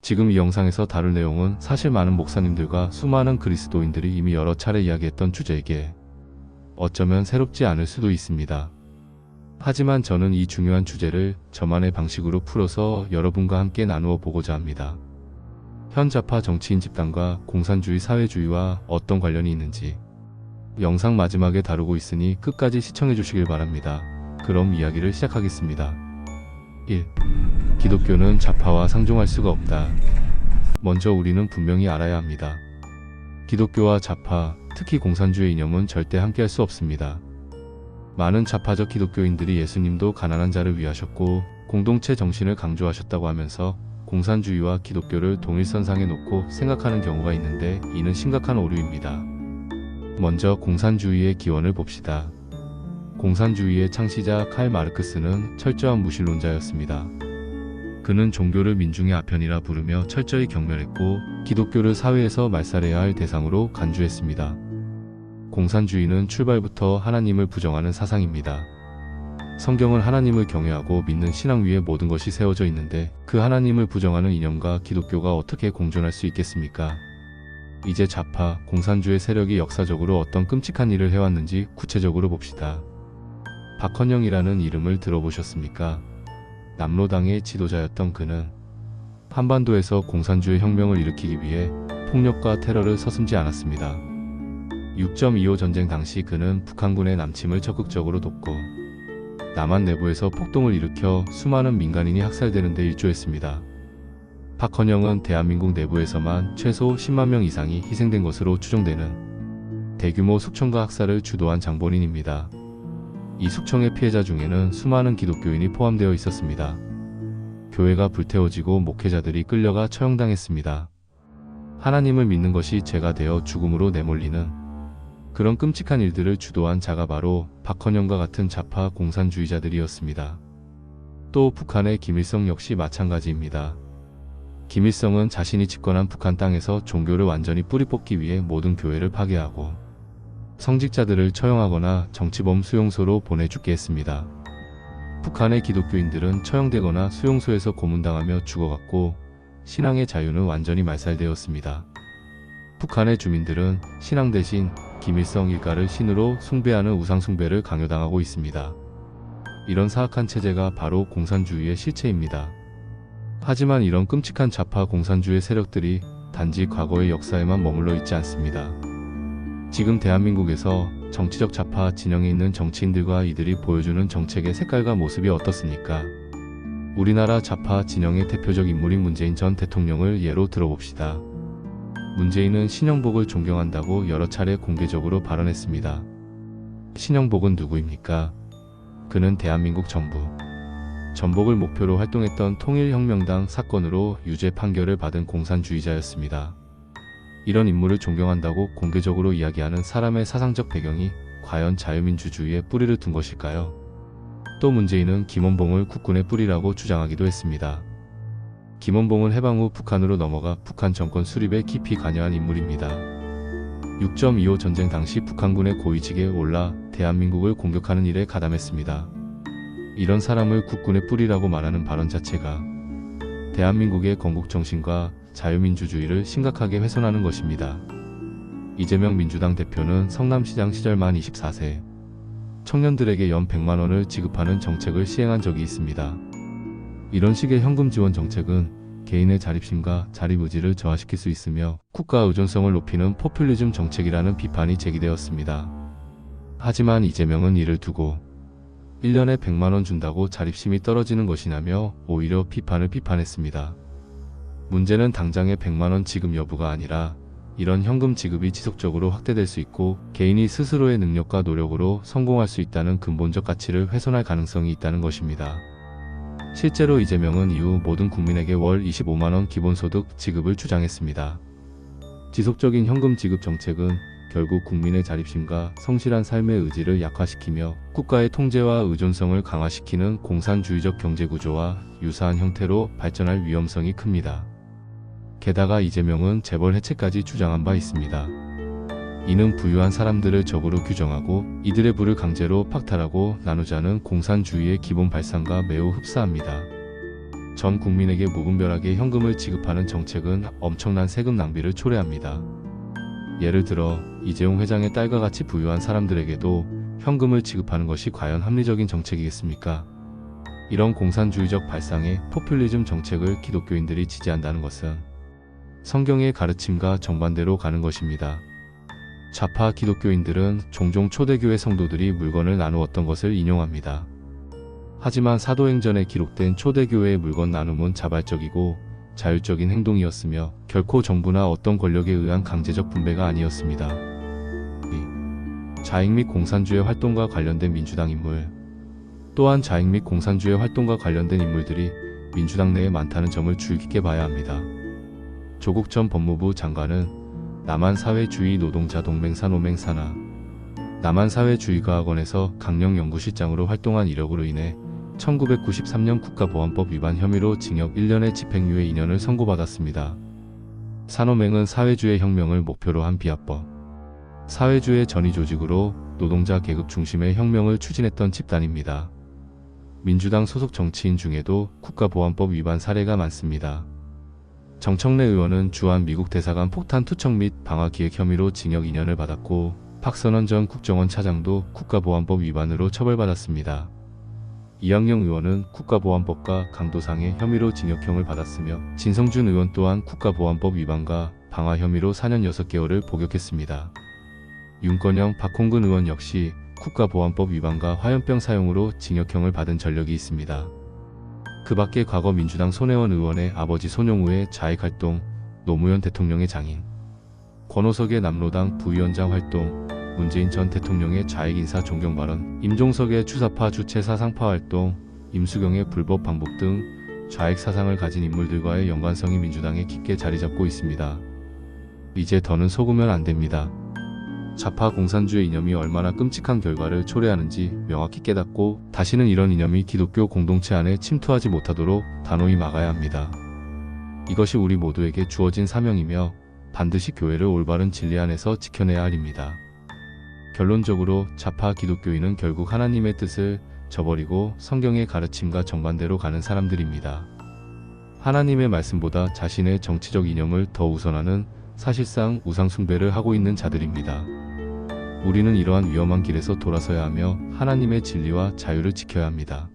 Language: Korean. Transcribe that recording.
지금 이 영상에서 다룰 내용은 사실 많은 목사님들과 수많은 그리스도인들이 이미 여러 차례 이야기했던 주제이기에 어쩌면 새롭지 않을 수도 있습니다. 하지만 저는 이 중요한 주제를 저만의 방식으로 풀어서 여러분과 함께 나누어 보고자 합니다. 현 좌파 정치인 집단과 공산주의 사회주의와 어떤 관련이 있는지 영상 마지막에 다루고 있으니 끝까지 시청해 주시길 바랍니다. 그럼 이야기를 시작하겠습니다. 1. 기독교는 좌파와 상종할 수가 없다. 먼저 우리는 분명히 알아야 합니다. 기독교와 좌파, 특히 공산주의 이념은 절대 함께할 수 없습니다. 많은 좌파적 기독교인들이 예수님도 가난한 자를 위하셨고 공동체 정신을 강조하셨다고 하면서 공산주의와 기독교를 동일선상에 놓고 생각하는 경우가 있는데 이는 심각한 오류입니다. 먼저 공산주의의 기원을 봅시다. 공산주의의 창시자 칼 마르크스는 철저한 무신론자였습니다. 그는 종교를 민중의 아편이라 부르며 철저히 경멸했고 기독교를 사회에서 말살해야 할 대상으로 간주했습니다. 공산주의는 출발부터 하나님을 부정하는 사상입니다. 성경은 하나님을 경외하고 믿는 신앙 위에 모든 것이 세워져 있는데 그 하나님을 부정하는 이념과 기독교가 어떻게 공존할 수 있겠습니까? 이제 좌파, 공산주의 세력이 역사적으로 어떤 끔찍한 일을 해왔는지 구체적으로 봅시다. 박헌영이라는 이름을 들어보셨습니까? 남로당의 지도자였던 그는 한반도에서 공산주의 혁명을 일으키기 위해 폭력과 테러를 서슴지 않았습니다. 6.25 전쟁 당시 그는 북한군의 남침을 적극적으로 돕고 남한 내부에서 폭동을 일으켜 수많은 민간인이 학살되는 데 일조했습니다. 박헌영은 대한민국 내부에서만 최소 10만 명 이상이 희생된 것으로 추정되는 대규모 숙청과 학살을 주도한 장본인입니다. 이 숙청의 피해자 중에는 수많은 기독교인이 포함되어 있었습니다. 교회가 불태워지고 목회자들이 끌려가 처형당했습니다. 하나님을 믿는 것이 죄가 되어 죽음으로 내몰리는 그런 끔찍한 일들을 주도한 자가 바로 박헌영과 같은 좌파 공산주의자들이었습니다. 또 북한의 김일성 역시 마찬가지입니다. 김일성은 자신이 집권한 북한 땅에서 종교를 완전히 뿌리 뽑기 위해 모든 교회를 파괴하고 성직자들을 처형하거나 정치범 수용소로 보내 죽게 했습니다. 북한의 기독교인들은 처형되거나 수용소에서 고문당하며 죽어갔고 신앙의 자유는 완전히 말살되었습니다. 북한의 주민들은 신앙 대신 김일성 일가를 신으로 숭배하는 우상숭배를 강요당하고 있습니다. 이런 사악한 체제가 바로 공산주의의 실체입니다. 하지만 이런 끔찍한 좌파 공산주의 세력들이 단지 과거의 역사에만 머물러 있지 않습니다. 지금 대한민국에서 정치적 좌파 진영에 있는 정치인들과 이들이 보여주는 정책의 색깔과 모습이 어떻습니까? 우리나라 좌파 진영의 대표적 인물인 문재인 전 대통령을 예로 들어봅시다. 문재인은 신영복을 존경한다고 여러 차례 공개적으로 발언했습니다. 신영복은 누구입니까? 그는 대한민국 정부 전복을 목표로 활동했던 통일혁명당 사건으로 유죄 판결을 받은 공산주의자였습니다. 이런 인물을 존경한다고 공개적으로 이야기하는 사람의 사상적 배경이 과연 자유민주주의에 뿌리를 둔 것일까요? 또 문재인은 김원봉을 국군의 뿌리라고 주장하기도 했습니다. 김원봉은 해방 후 북한으로 넘어가 북한 정권 수립에 깊이 관여한 인물입니다. 6.25 전쟁 당시 북한군의 고위직에 올라 대한민국을 공격하는 일에 가담했습니다. 이런 사람을 국군의 뿌리라고 말하는 발언 자체가 대한민국의 건국정신과 자유민주주의를 심각하게 훼손하는 것입니다. 이재명 민주당 대표는 성남시장 시절 만 24세 청년들에게 연 100만 원을 지급하는 정책을 시행한 적이 있습니다. 이런 식의 현금 지원 정책은 개인의 자립심과 자립의지를 저하시킬 수 있으며 국가 의존성을 높이는 포퓰리즘 정책이라는 비판이 제기되었습니다. 하지만 이재명은 이를 두고 1년에 100만 원 준다고 자립심이 떨어지는 것이냐며 오히려 비판했습니다. 문제는 당장의 100만 원 지급 여부가 아니라 이런 현금 지급이 지속적으로 확대될 수 있고 개인이 스스로의 능력과 노력으로 성공할 수 있다는 근본적 가치를 훼손할 가능성이 있다는 것입니다. 실제로 이재명은 이후 모든 국민에게 월 25만 원 기본소득 지급을 주장했습니다. 지속적인 현금 지급 정책은 결국 국민의 자립심과 성실한 삶의 의지를 약화시키며 국가의 통제와 의존성을 강화시키는 공산주의적 경제구조와 유사한 형태로 발전할 위험성이 큽니다. 게다가 이재명은 재벌 해체까지 주장한 바 있습니다. 이는 부유한 사람들을 적으로 규정하고 이들의 부를 강제로 박탈하고 나누자는 공산주의의 기본 발상과 매우 흡사합니다. 전 국민에게 무분별하게 현금을 지급하는 정책은 엄청난 세금 낭비를 초래합니다. 예를 들어 이재용 회장의 딸과 같이 부유한 사람들에게도 현금을 지급하는 것이 과연 합리적인 정책이겠습니까? 이런 공산주의적 발상의 포퓰리즘 정책을 기독교인들이 지지한다는 것은 성경의 가르침과 정반대로 가는 것입니다. 좌파 기독교인들은 종종 초대교회 성도들이 물건을 나누었던 것을 인용합니다. 하지만 사도행전에 기록된 초대교회의 물건 나눔은 자발적이고 자율적인 행동이었으며 결코 정부나 어떤 권력에 의한 강제적 분배가 아니었습니다. 좌익 및 공산주의 활동과 관련된 민주당 인물. 또한 좌익 및 공산주의 활동과 관련된 인물들이 민주당 내에 많다는 점을 주의 깊게 봐야 합니다. 조국 전 법무부 장관은 남한사회주의 노동자 동맹사 노맹사나 남한사회주의과학원에서 강령연구실장으로 활동한 이력으로 인해 1993년 국가보안법 위반 혐의로 징역 1년에 집행유예 2년을 선고받았습니다. 산호맹은 사회주의 혁명을 목표로 한 비합법, 사회주의 전위 조직으로 노동자 계급 중심의 혁명을 추진했던 집단입니다. 민주당 소속 정치인 중에도 국가보안법 위반 사례가 많습니다. 정청래 의원은 주한 미국 대사관 폭탄 투척 및 방화 기획 혐의로 징역 2년을 받았고 박선원 전 국정원 차장도 국가보안법 위반으로 처벌받았습니다. 이학영 의원은 국가보안법과 강도상해 혐의로 징역형을 받았으며 진성준 의원 또한 국가보안법 위반과 방화 혐의로 4년 6개월을 복역했습니다. 윤건영, 박홍근 의원 역시 국가보안법 위반과 화염병 사용으로 징역형을 받은 전력이 있습니다. 그 밖에 과거 민주당 손혜원 의원의 아버지 손용우의 좌익활동, 노무현 대통령의 장인, 권오석의 남로당 부위원장 활동, 문재인 전 대통령의 좌익 인사 존경 발언, 임종석의 추사파 주체 사상파 활동, 임수경의 불법 방북 등 좌익 사상을 가진 인물들과의 연관성이 민주당에 깊게 자리잡고 있습니다. 이제 더는 속으면 안 됩니다. 좌파 공산주의 이념이 얼마나 끔찍한 결과를 초래하는지 명확히 깨닫고 다시는 이런 이념이 기독교 공동체 안에 침투하지 못하도록 단호히 막아야 합니다. 이것이 우리 모두에게 주어진 사명이며 반드시 교회를 올바른 진리 안에서 지켜내야 할 일입니다. 결론적으로 좌파 기독교인은 결국 하나님의 뜻을 저버리고 성경의 가르침과 정반대로 가는 사람들입니다. 하나님의 말씀보다 자신의 정치적 이념을 더 우선하는 사실상 우상 숭배를 하고 있는 자들입니다. 우리는 이러한 위험한 길에서 돌아서야 하며 하나님의 진리와 자유를 지켜야 합니다.